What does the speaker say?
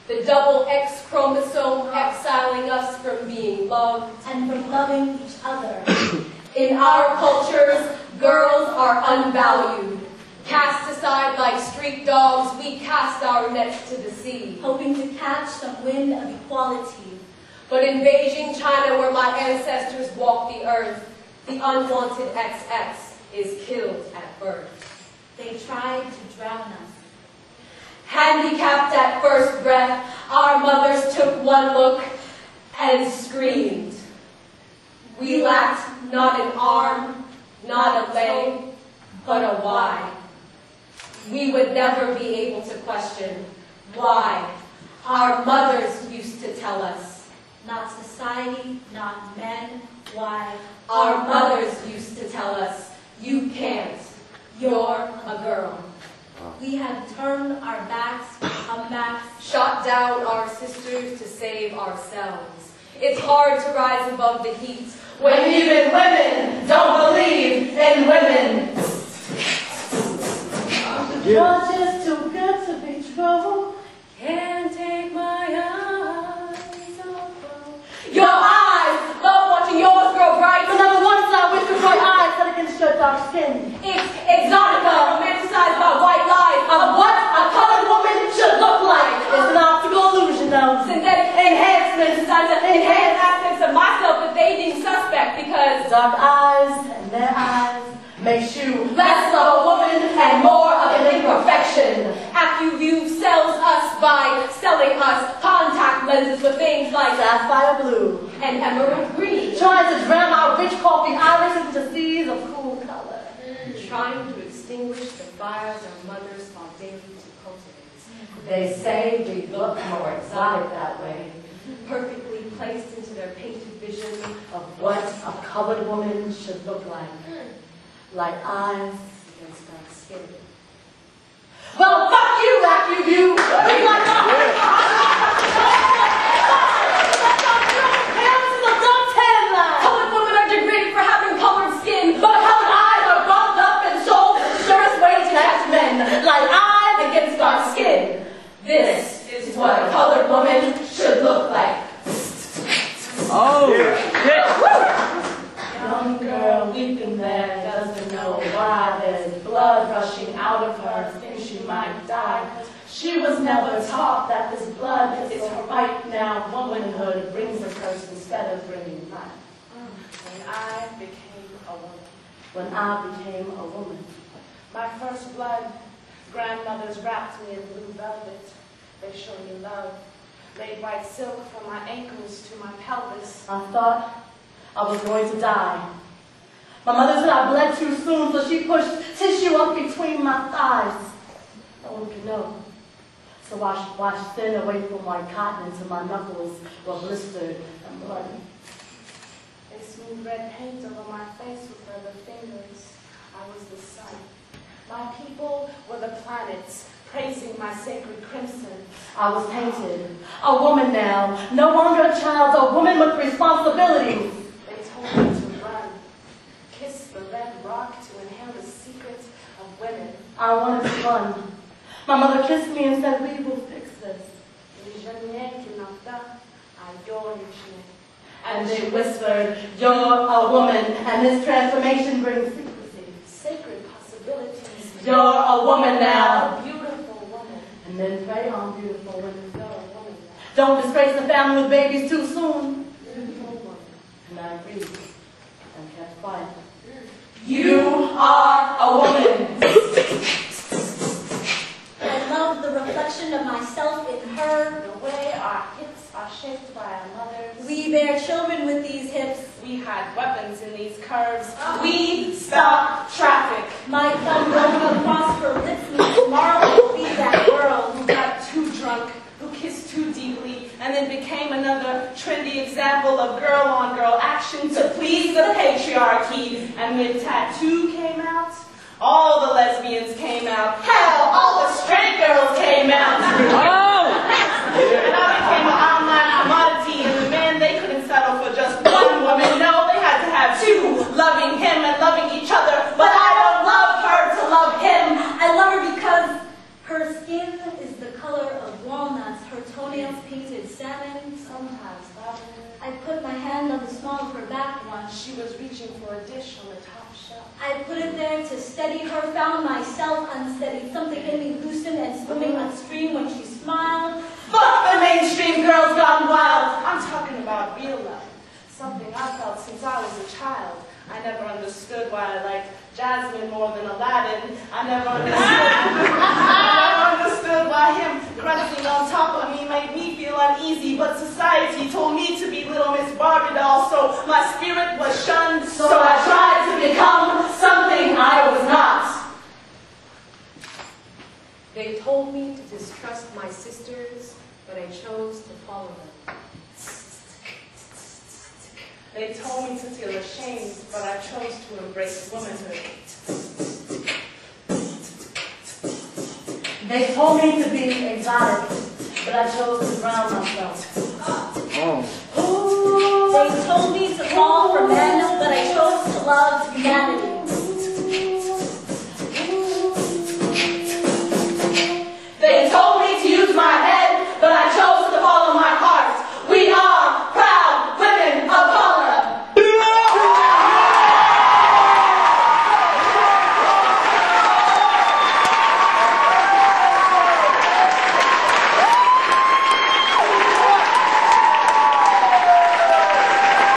The double X chromosome exiling us from being loved and from loving each other. In our cultures, girls are unvalued. Cast aside like street dogs, we cast our nets to the sea, hoping to catch some wind of equality. But in Beijing, China, where my ancestors walked the earth, the unwanted XX is killed at birth. They tried to drown us. Handicapped at first breath, our mothers took one look and screamed. We lacked not an arm, not a leg, but a why. We would never be able to question why. Our mothers used to tell us. Not society, not men, why. Our mothers used to tell us, you can't, you're a girl. We have turned our backs for comebacks, shot down our sisters to save ourselves. It's hard to rise above the heat when even women don't believe in women. You're just too good to be true. Can't take my eyes off of your eyes. Love watching yours grow bright. But never once I wish to my eyes that against your dark skin. It's exotica, romanticized by white lies of what a colored woman should look like. It's an optical illusion, though. Synthetic enhancements designed to enhance aspects of myself that they deem suspect because dark eyes and their eyes makes you less of a woman and more of an imperfection. AccuView sells us by selling us contact lenses with things like sapphire blue and emerald green, trying to drown our rich coffee iris into seas of cool color. Trying to extinguish the fires our mothers fought daily to cultivate. They say we look more exotic that way, perfectly placed into their painted vision of what a colored woman should look like eyes against dark skin. Well, fuck you, AccuView! Colored women are degraded for having colored skin, but colored eyes are bumped up and sold as the surest way to catch men, like eyes against dark skin. This is what a colored woman should look like. Oh, young girl weeping there doesn't know why there's blood rushing out of her, thinks she might die. She was never taught that this blood is her right now. Womanhood brings a curse instead of bringing life. When I became a woman. When I became a woman. My first blood, grandmothers wrapped me in blue velvet. They showed me love. Laid white silk from my ankles to my pelvis. I thought I was going to die. My mother said I bled too soon, so she pushed tissue up between my thighs. No one could know. So I washed thin away from white cotton until my knuckles were blistered and bloody. They smeared red paint over my face with their fingers. I was the sun. My people were the planets, praising my sacred crimson. I was painted. A woman now. No longer a child, a woman with responsibilities. They told me to run. Kiss the red rock to inhale the secrets of women. I wanted to run. My mother kissed me and said, we will fix this. And they whispered, you're a woman, and this transformation brings secrecy. Sacred possibilities. You're a woman now. A beautiful woman. And then pray on beautiful women. You're a woman now. Don't disgrace the family with babies too soon. And I agreed and kept quiet. You are a woman. I love the reflection of myself in her. The way our hips are shaped by our mothers. We bear children with with these hips. We had weapons in these curves. We stopped traffic. My thumb going across her lips means tomorrow will be that girl Who got too drunk, who kissed too deeply, and then became another trendy example of girl-on-girl action to please the patriarchy. And when Tattoo came out, all the lesbians came out. Hell, all the straight girls came out. And I became an online commodity, and the men, they couldn't settle for just one woman. No, they had to have two, loving him and loving each other. But I don't love her to love him. I love her because her skin is the color of walnuts, her toenails painted salmon. Sometimes, I put my hand on the small of her back once. she was reaching for a dish on the top shelf. I put it there to steady her, found myself unsteady. Something in me loosened and swimming upstream when she smiled. Fuck the mainstream girls gone wild. I'm talking about real love. Something I felt since I was a child. I never understood why I liked Jasmine more than Aladdin. I never understood why him crunching on top of me made me feel uneasy. But society told me to be little Miss Barbie doll, so my spirit was shunned. So I tried to become something I was not. They told me to distrust my sisters, but I chose to follow them. They told me to feel ashamed, but I chose to embrace womanhood. They told me to be exotic, but I chose to drown myself. They told me to fall for men, but I chose to love humanity.